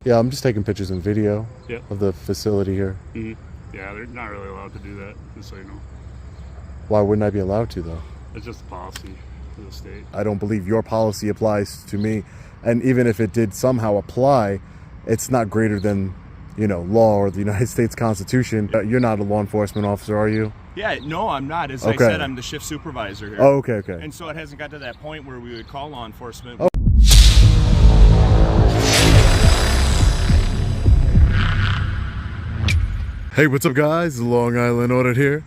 Yeah, I'm just taking pictures and video of the facility here. Yeah, they're not really allowed to do that, just so you know. Why wouldn't I be allowed to, though? It's just a policy for the state. I don't believe your policy applies to me. And even if it did somehow apply, it's not greater than, law or the United States Constitution. You're not a law enforcement officer, are you? Yeah, no, I'm not. As I said, I'm the shift supervisor here. Oh, okay. And so it hasn't got to that point where we would call law enforcement. Oh. Hey, what's up, guys? Long Island Audit here.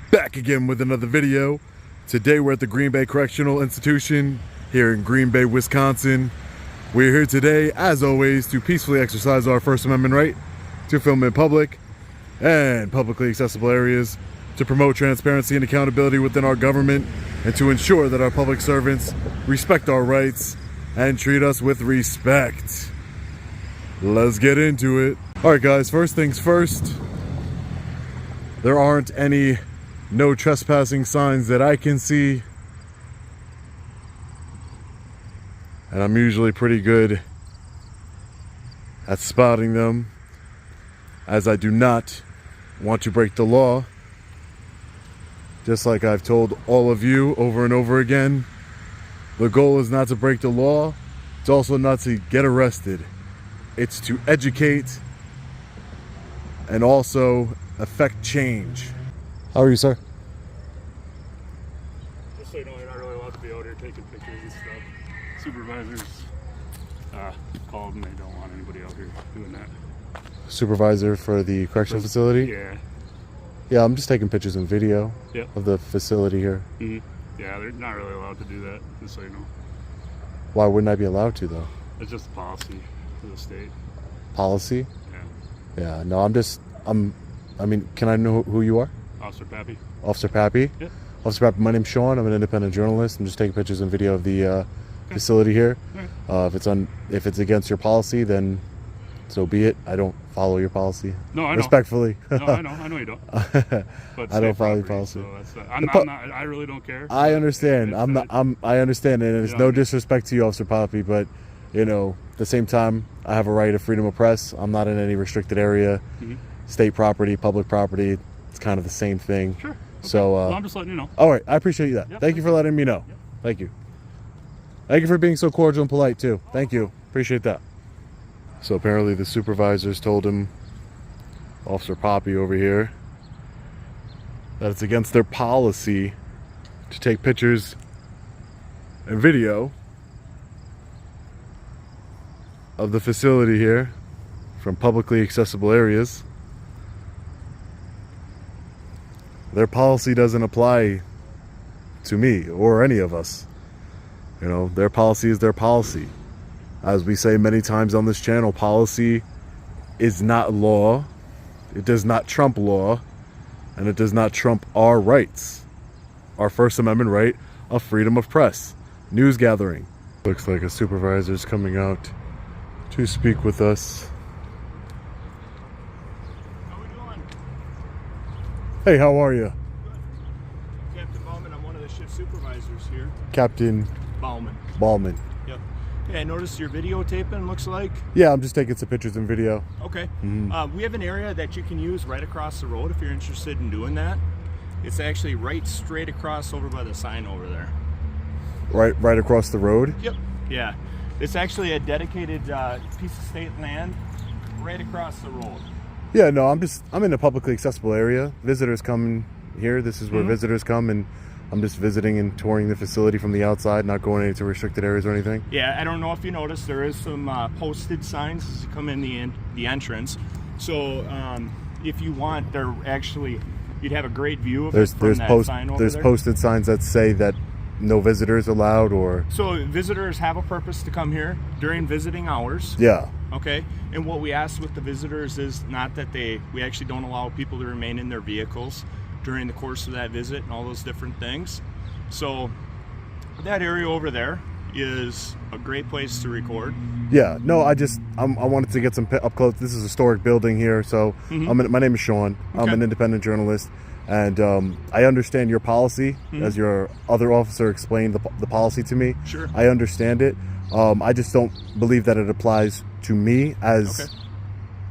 Back again with another video. Today we're at the Green Bay Correctional Institution here in Green Bay, Wisconsin. We're here today, as always, to peacefully exercise our First Amendment right to film in public and publicly accessible areas, to promote transparency and accountability within our government, and to ensure that our public servants respect our rights and treat us with respect. Let's get into it. All right, guys, first things first. There aren't any no trespassing signs that I can see. And I'm usually pretty good at spotting them, as I do not want to break the law. Just like I've told all of you over and over again, the goal is not to break the law. It's also not to get arrested. It's to educate and also affect change. How are you, sir? Just so you know, you're not really allowed to be out here taking pictures and stuff. Supervisors called and they don't want anybody out here doing that. Supervisor for the correctional facility? Yeah. Yeah, I'm just taking pictures and video of the facility here. Yeah, they're not really allowed to do that, just so you know. Why wouldn't I be allowed to, though? It's just a policy for the state. Policy? Yeah. Yeah, no, I mean, can I know who you are? Officer Pappy. Officer Pappy? Yeah. Officer Pappy, my name's Sean. I'm an independent journalist. I'm just taking pictures and video of the facility here. Okay. If it's against your policy, then so be it. I don't follow your policy. No, I know. Respectfully. No, I know you don't. But I don't follow your policy. So I really don't care. I understand. I understand, and it's no disrespect to you, Officer Pappy, but at the same time, I have a right of freedom of press. I'm not in any restricted area. State property, public property, it's kind of the same thing. Sure. Okay. So well, I'm just letting you know. All right, I appreciate that. Yep. Thank you for letting me know. Yep. Thank you. Thank you for being so cordial and polite too. Thank you. Appreciate that. So apparently the supervisors told him, Officer Poppy over here, that it's against their policy to take pictures and video of the facility here from publicly accessible areas. Their policy doesn't apply to me or any of us. Their policy is their policy. As we say many times on this channel, policy is not law. It does not trump law, and it does not trump our rights. Our First Amendment right of freedom of press, news gathering. Looks like a supervisor is coming out to speak with us. How we doing? Hey, how are you? Good. Captain Bauman, I'm one of the shift supervisors here. Captain Bauman. Yep. Yeah, I noticed you're videotaping, looks like. Yeah, I'm just taking some pictures and video. Okay. We have an area that you can use right across the road if you're interested in doing that. It's actually right straight across over by the sign over there. Right across the road? Yep. Yeah. It's actually a dedicated piece of state land right across the road. Yeah, no, I'm in a publicly accessible area. Visitors come here. This is where visitors come, and I'm just visiting and touring the facility from the outside, not going into restricted areas or anything. Yeah, I don't know if you noticed, there is some posted signs as you come in the entrance. So if you want, you'd have a great view of it from that sign over there. There's posted signs that say that no visitors allowed, or... So visitors have a purpose to come here during visiting hours. Yeah. Okay, and what we ask with the visitors is not that we actually don't allow people to remain in their vehicles during the course of that visit and all those different things. So that area over there is a great place to record. Yeah, no, I wanted to get some up close. This is a historic building here, so my name is Sean. Okay. I'm an independent journalist, and I understand your policy, as your other officer explained the policy to me. Sure. I understand it. I just don't believe that it applies to me as Okay.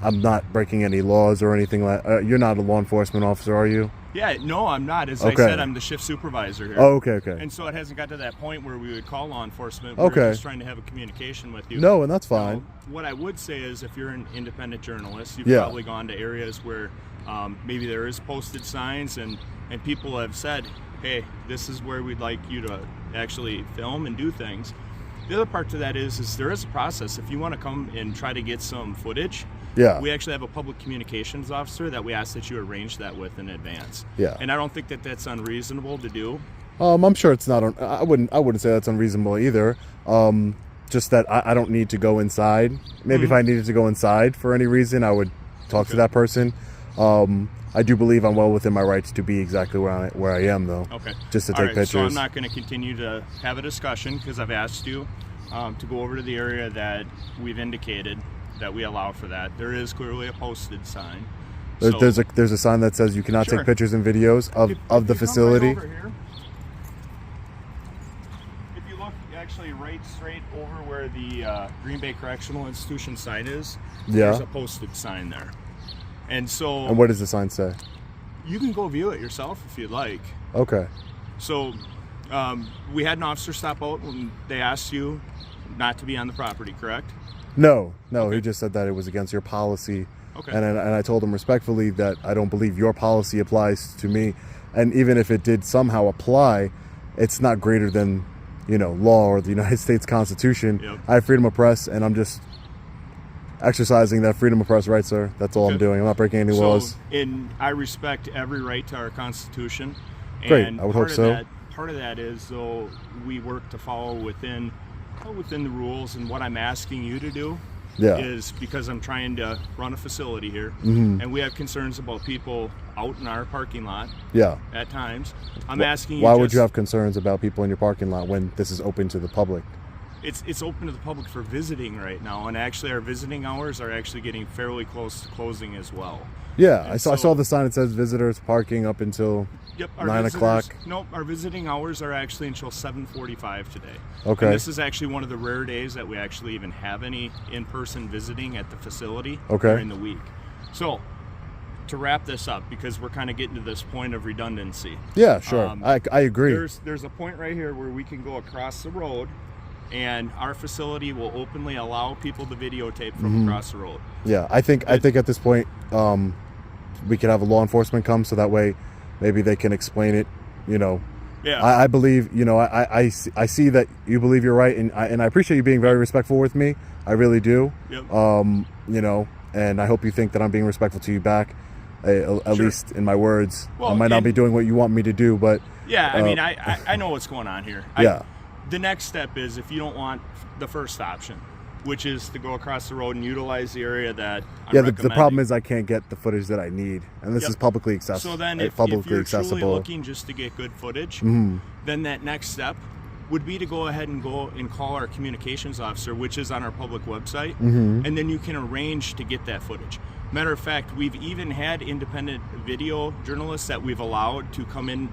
I'm not breaking any laws or anything like. You're not a law enforcement officer, are you? Yeah, no, I'm not. As Okay. I said, I'm the shift supervisor here. Oh, okay, okay. And so it hasn't got to that point where we would call law enforcement. Okay. We're just trying to have a communication with you. No, and that's Now, fine. what I would say is if you're an independent journalist, you've Yeah. probably gone to areas where maybe there is posted signs and people have said, hey, this is where we'd like you to actually film and do things. The other part to that is there is a process. If you want to come and try to get some footage, Yeah. we actually have a public communications officer that we ask that you arrange that with in advance. Yeah. And I don't think that that's unreasonable to do. I'm sure it's not. I wouldn't say that's unreasonable either. Just that I don't need to go inside. Maybe if I needed to go inside for any reason, I would talk to that person. I do believe I'm well within my rights to be exactly where I am, though. Okay. Just to All take right, pictures. So I'm not going to continue to have a discussion because I've asked you to go over to the area that we've indicated that we allow for that. There is clearly a posted sign. There's a sign that says you cannot Sure. take pictures and videos of If the you come facility. right over here, if you look actually right straight over where the Green Bay Correctional Institution sign is, Yeah. there's a posted sign there. And so And what does the sign say? you can go view it yourself if you'd like. Okay. So we had an officer stop out when they asked you not to be on the property, correct? No, Okay. he just said that it was against your policy. Okay. And I told him respectfully that I don't believe your policy applies to me. And even if it did somehow apply, it's not greater than, law or the United States Constitution. Yep. I have freedom of press, and I'm just exercising that freedom of press right, sir. That's all I'm Okay. doing. I'm not breaking any laws. And I respect every right to our Constitution. Great, And I would hope so. Part of that is, though, we work to follow within the rules. And what I'm asking you to do Yeah. is because I'm trying to run a facility here, Mhm. and we have concerns about people out in our parking lot Yeah. at times. I'm asking you. Why would you have concerns about people in your parking lot when this is open to the public? It's open to the public for visiting right now, and actually our visiting hours are actually getting fairly close to closing as well. Yeah, And I saw the sign that says visitors parking up until Yep, 9 o'clock. Nope, our visiting hours are actually until 7:45 today. Okay. And this is actually one of the rare days that we actually even have any in-person visiting at the facility Okay. during the week. So, to wrap this up, because we're kind of getting to this point of redundancy. Yeah, sure. Um, I agree. There's a point right here where we can go across the road, and our facility will openly allow people to videotape from across the road. Yeah, I think at this point, we could have a law enforcement come so that way maybe they can explain it. Yeah. I believe, I see that you believe you're right, and I appreciate you being very respectful with me. I really do. Yep. And I hope you think that I'm being respectful to you back, at Sure. least in my words. Well, I might not and- be doing what you want me to do, but Yeah, I mean, I know what's going on here. Yeah. The next step is if you don't want the first option, which is to go across the road and utilize the area that I'm yeah, the recommending. problem is I can't get the footage that I need, and this Yep. is publicly accessible. So then if publicly you're accessible. truly looking just to get good footage, then that next step would be to go ahead and call our communications officer, which is on our public website, and then you can arrange to get that footage. Matter of fact, we've even had independent video journalists that we've allowed to come in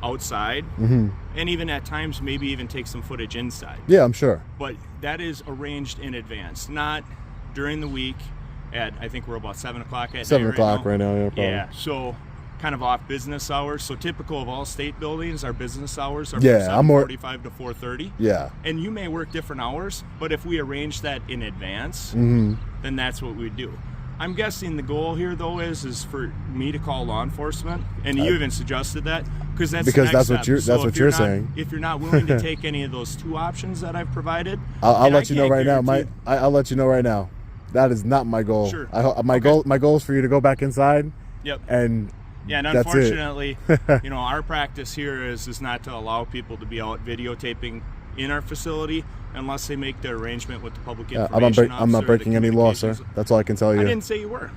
outside, and even at times maybe even take some footage inside. Yeah, I'm sure. But that is arranged in advance, not during the week at, I think we're about 7 o'clock at 7 night o'clock right now. Yeah, probably. Yeah, so kind of off business hours. So typical of all state buildings, our business hours are Yeah, from I'm more- 7:45 to 4:30. Yeah. And you may work different hours, but if we arrange that in advance, then that's what we do. I'm guessing the goal here, though, is for me to call law enforcement, and you even suggested that because that's Because the next that's what step. you're- So that's if what you're not- saying. If you're not willing to take any of those two options that I've provided, I'll and I let you know can't right now. guarantee- I'll let you know right now. That is not my goal. Sure. My Okay. my goal is for you to go back inside. Yep. And Yeah, and that's it. unfortunately, our practice here is not to allow people to be out videotaping in our facility unless they make the arrangement with the public information officer. I'm not or the breaking any law, sir. communications- That's all I can tell you. I didn't say you were.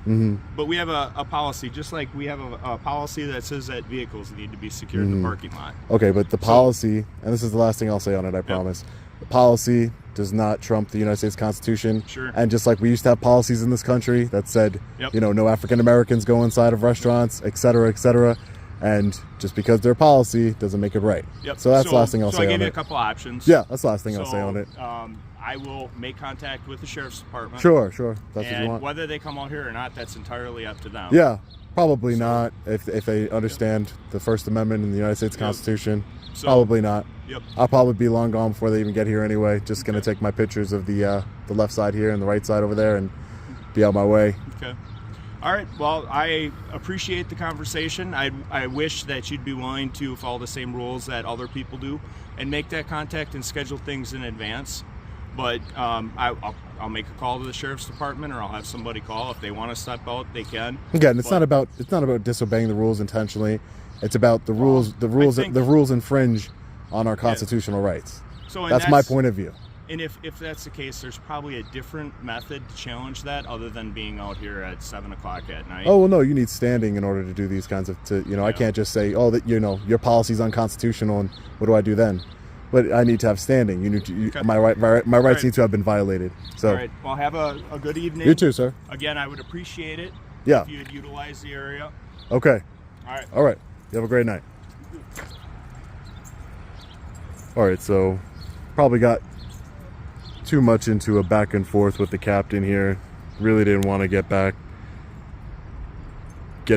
But we have a policy, just like we have a policy that says that vehicles need to be secured in the parking lot. Okay, but the policy, and this is the last thing I'll say on it, I promise. The policy does not trump the United States Constitution. Sure. And just like we used to have policies in this country that said, Yep. no African Americans go inside of restaurants, et cetera, et cetera. And just because their policy doesn't make it right. Yep. So that's the last thing I'll so say I gave on you it. a couple options. Yeah, that's the last thing I'll say on it. I will make contact with the sheriff's department. Sure. That's what you And want. whether they come out here or not, that's entirely up to them. Yeah, probably not. If they understand the First Amendment and the United States Constitution, So, probably not. Yep. I'll probably be long gone before they even get here anyway. Just gonna take my pictures of the left side here and the right side over there and be out my way. Okay. All right. Well, I appreciate the conversation. I wish that you'd be willing to follow the same rules that other people do and make that contact and schedule things in advance. But I'll make a call to the sheriff's department, or I'll have somebody call. If they want to step out, they can. Again, it's not about disobeying the rules intentionally. It's about the rules. The rules infringe on our constitutional rights. So that's my point of view. And if that's the case, there's probably a different method to challenge that other than being out here at 7 o'clock at night. Oh well, no, you need standing in order to do these kinds of. I can't just say, oh, that your policy's unconstitutional, and what do I do then? But I need to have standing. You need to. Okay. My rights need to have been violated. So. All right. Well, have a good evening. You too, sir. Again, I would appreciate it. Yeah. If you'd utilize the area. Okay. All right. You have a great night. All right, so probably got too much into a back and forth with the captain here. Really didn't want to get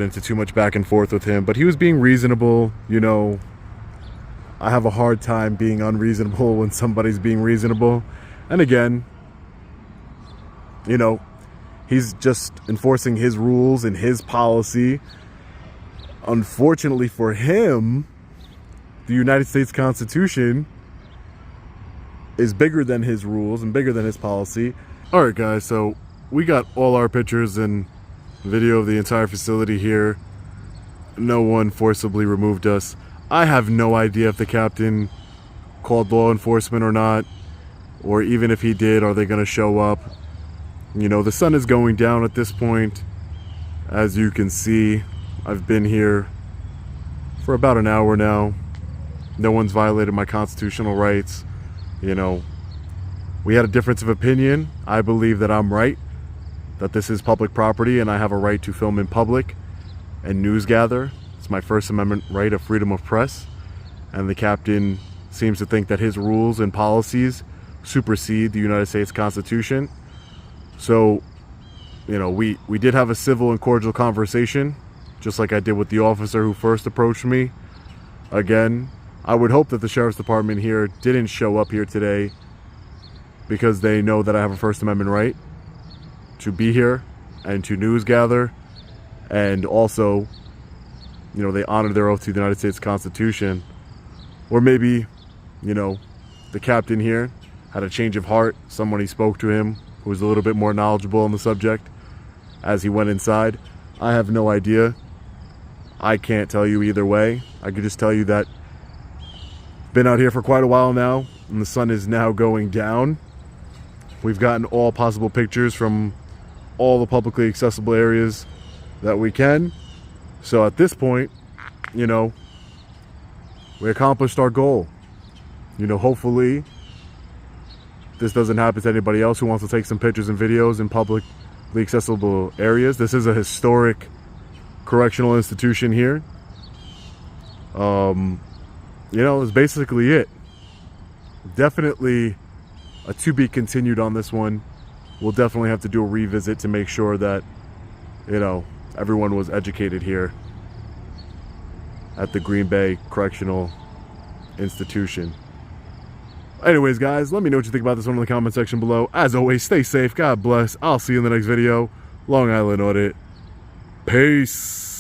into too much back and forth with him, but he was being reasonable. I have a hard time being unreasonable when somebody's being reasonable. And again, he's just enforcing his rules and his policy. Unfortunately for him, the United States Constitution is bigger than his rules and bigger than his policy. All right, guys, so we got all our pictures and video of the entire facility here. No one forcibly removed us. I have no idea if the captain called law enforcement or not, or even if he did, are they going to show up? The sun is going down at this point. As you can see, I've been here for about an hour now. No one's violated my constitutional rights. We had a difference of opinion. I believe that I'm right, that this is public property and I have a right to film in public and news gather. It's my First Amendment right of freedom of press. And the captain seems to think that his rules and policies supersede the United States Constitution. So, we did have a civil and cordial conversation, just like I did with the officer who first approached me. Again, I would hope that the sheriff's department here didn't show up here today because they know that I have a First Amendment right to be here and to news gather, and also, they honor their oath to the United States Constitution. Or maybe, the captain here had a change of heart. Someone he spoke to him who was a little bit more knowledgeable on the subject as he went inside. I have no idea. I can't tell you either way. I could just tell you that been out here for quite a while now, and the sun is now going down. We've gotten all possible pictures from all the publicly accessible areas that we can. So at this point, we accomplished our goal. Hopefully this doesn't happen to anybody else who wants to take some pictures and videos in publicly accessible areas. This is a historic correctional institution here. That's basically it. Definitely a to be continued on this one. We'll definitely have to do a revisit to make sure that, everyone was educated here at the Green Bay Correctional Institution. Anyways, guys, let me know what you think about this one in the comment section below. As always, stay safe. God bless. I'll see you in the next video. Long Island Audit. Peace.